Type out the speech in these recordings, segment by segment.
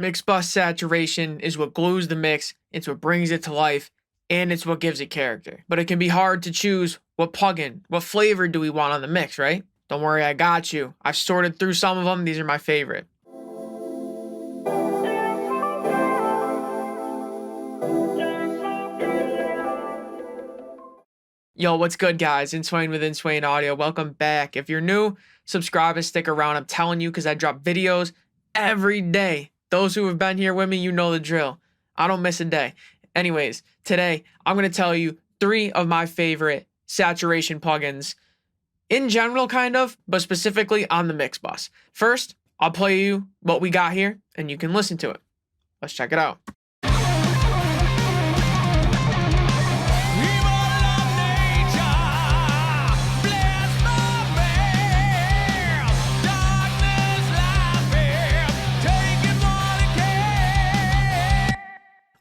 Mix bus saturation is what glues the mix, it's what brings it to life, and it's what gives it character. But it can be hard to choose what plugin, what flavor do we want on the mix, right? Don't worry, I got you. I've sorted through some of them. These are my favorite. Yo, what's good, guys? Inswain with Inswain Audio. Welcome back. If you're new, subscribe and stick around. I'm telling you, because I drop videos every day. Those who have been here with me, you know the drill. I don't miss a day. Anyways, today I'm going to tell you 3 of my favorite saturation plugins in general, kind of, but specifically on the mix bus. First, I'll play you what we got here, and you can listen to it. Let's check it out.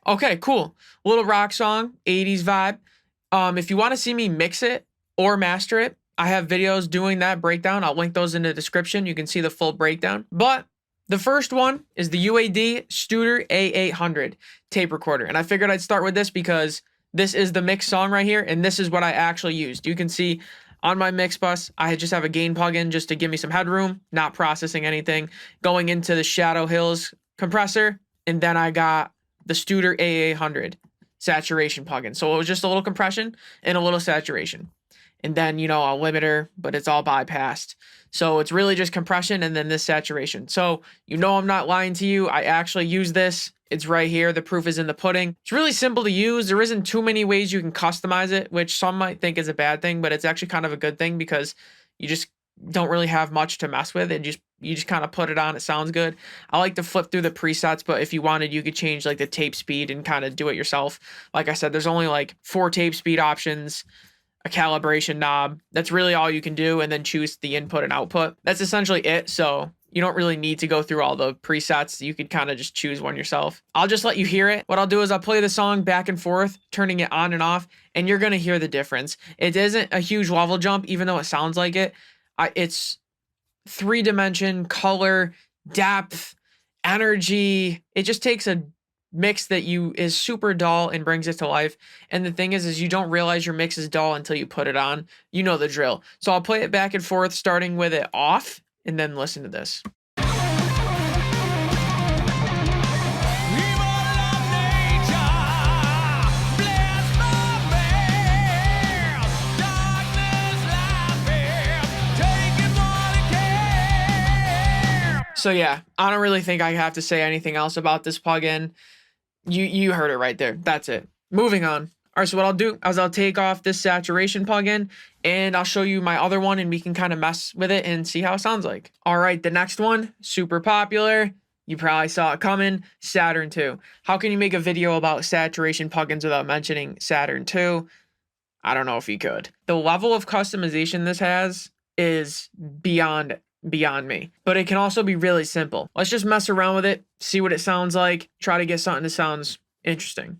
Okay, cool. Little rock song, 80s vibe. If you want to see me mix it or master it, I have videos doing that breakdown. I'll link those in the description. You can see the full breakdown. But the first one is the UAD Studer A800 tape recorder. And I figured I'd start with this because this is the mix song right here, and this is what I actually used. You can see on my mix bus, I just have a gain plugin just to give me some headroom, not processing anything, going into the Shadow Hills compressor, and then I got the Studer A800 saturation plugin. So it was just a little compression and a little saturation. And then, a limiter, but it's all bypassed. So it's really just compression and then this saturation. So, I'm not lying to you. I actually use this. It's right here. The proof is in the pudding. It's really simple to use. There isn't too many ways you can customize it, which some might think is a bad thing, but it's actually kind of a good thing because you just don't really have much to mess with, and you just kind of put it on. It sounds good. I like to flip through the presets, but if you wanted, you could change like the tape speed and kind of do it yourself. Like I said, there's only like 4 tape speed options, a calibration knob. That's really all you can do, and then choose the input and output. That's essentially it. So you don't really need to go through all the presets. You could kind of just choose one yourself. I'll just let you hear it. What I'll do is I'll play the song back and forth, turning it on and off, and you're going to hear the difference. It isn't a huge level jump, even though it sounds like it. It's 3-dimension, color, depth, energy. It just takes a mix that is super dull and brings it to life. And the thing is you don't realize your mix is dull until you put it on. You know the drill. So I'll play it back and forth, starting with it off, and then listen to this. So yeah, I don't really think I have to say anything else about this plugin. You heard it right there. That's it. Moving on. All right, so what I'll do is I'll take off this saturation plugin and I'll show you my other one, and we can kind of mess with it and see how it sounds like. All right, the next one, super popular. You probably saw it coming, Saturn II. How can you make a video about saturation plugins without mentioning Saturn II? I don't know if you could. The level of customization this has is beyond me, but it can also be really simple. Let's just mess around with it, see what it sounds like, try to get something that sounds interesting.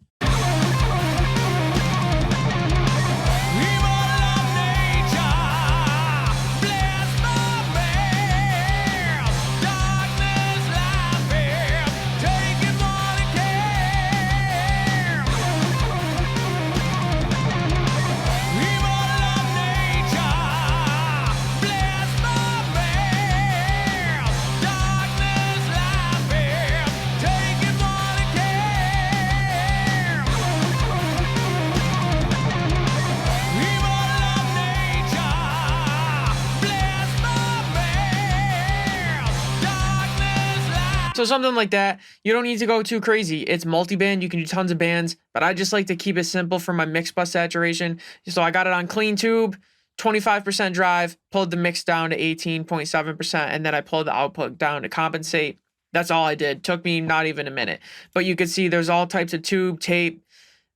So something like that, you don't need to go too crazy. It's multi-band, you can do tons of bands, but I just like to keep it simple for my mix bus saturation. So I got it on clean tube, 25% drive, pulled the mix down to 18.7%, and then I pulled the output down to compensate. That's all I did. Took me not even a minute. But you can see there's all types of tube, tape,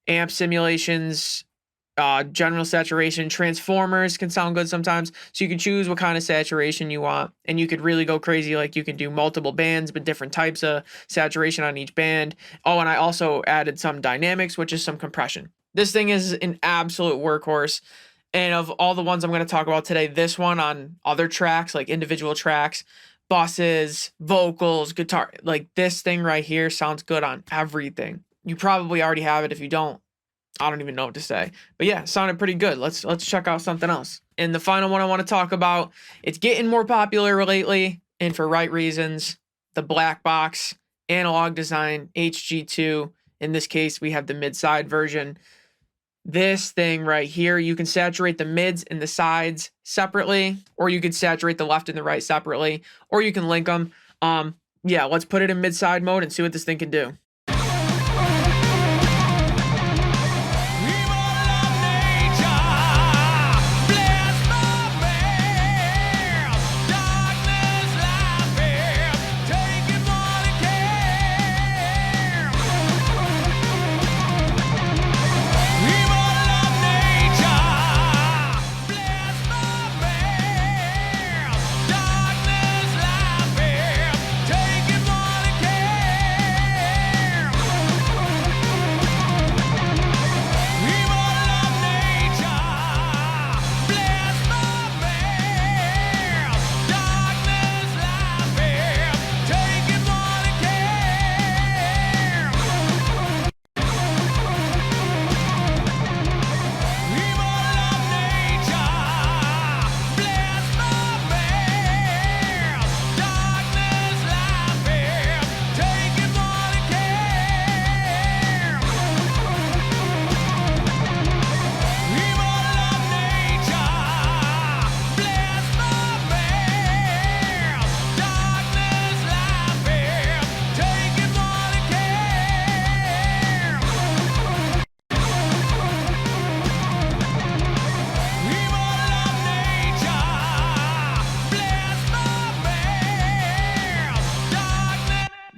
amp simulations, general saturation. Transformers can sound good sometimes, so you can choose what kind of saturation you want, and you could really go crazy. Like you can do multiple bands but different types of saturation on each band. Oh, and I also added some dynamics, which is some compression. This thing is an absolute workhorse, and of all the ones I'm going to talk about today, this one on other tracks, like individual tracks, buses, vocals, guitar. Like this thing right here sounds good on everything. You probably already have it. If you don't, I don't even know what to say. But yeah, it sounded pretty good. Let's check out something else. And the final one I want to talk about, it's getting more popular lately and for right reasons. The Blackbox analog design HG2. In this case, we have the mid-side version. This thing right here, you can saturate the mids and the sides separately, or you could saturate the left and the right separately, or you can link them. Yeah, let's put it in mid-side mode and see what this thing can do.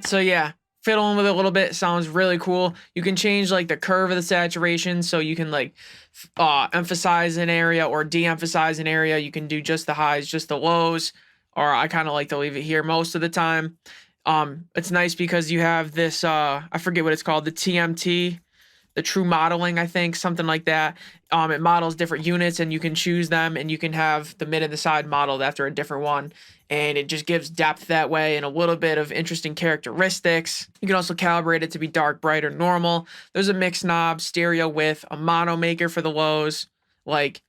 So yeah, fiddling with it a little bit sounds really cool. You can change like the curve of the saturation, so you can like emphasize an area or de-emphasize an area. You can do just the highs, just the lows, or I kind of like to leave it here most of the time. It's nice because you have this I forget what it's called, the TMT, the true modeling, I think, something like that. It models different units and you can choose them, and you can have the mid and the side modeled after a different one. And it just gives depth that way and a little bit of interesting characteristics. You can also calibrate it to be dark, bright, or normal. There's a mix knob, stereo width, a mono maker for the lows. Like,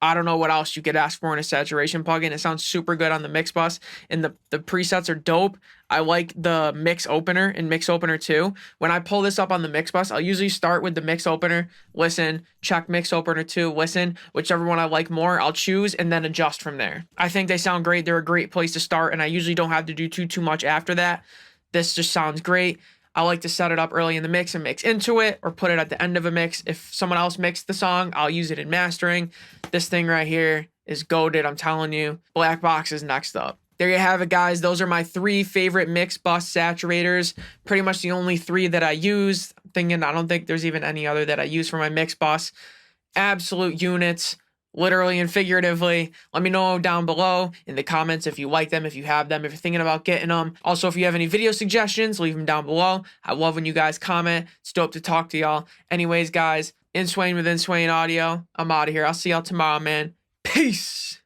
I don't know what else you could ask for in a saturation plugin. It sounds super good on the mix bus, and the presets are dope. I like the mix opener and mix opener 2. When I pull this up on the mix bus, I'll usually start with the mix opener, listen, check mix opener 2, listen, whichever one I like more, I'll choose and then adjust from there. I think they sound great. They're a great place to start, and I usually don't have to do too much after that. This just sounds great. I like to set it up early in the mix and mix into it, or put it at the end of a mix. If someone else mixed the song, I'll use it in mastering. This thing right here is goated, I'm telling you. Blackbox is next up. There you have it, guys. Those are my 3 favorite mix bus saturators. Pretty much the only 3 that I use. I don't think there's even any other that I use for my mix bus. Absolute units. Literally and figuratively. Let me know down below in the comments if you like them, if you have them, if you're thinking about getting them. Also, if you have any video suggestions, leave them down below. I love when you guys comment. It's dope to talk to y'all. Anyways, guys, Inswain with Inswain Audio. I'm out of here. I'll see y'all tomorrow, man. Peace.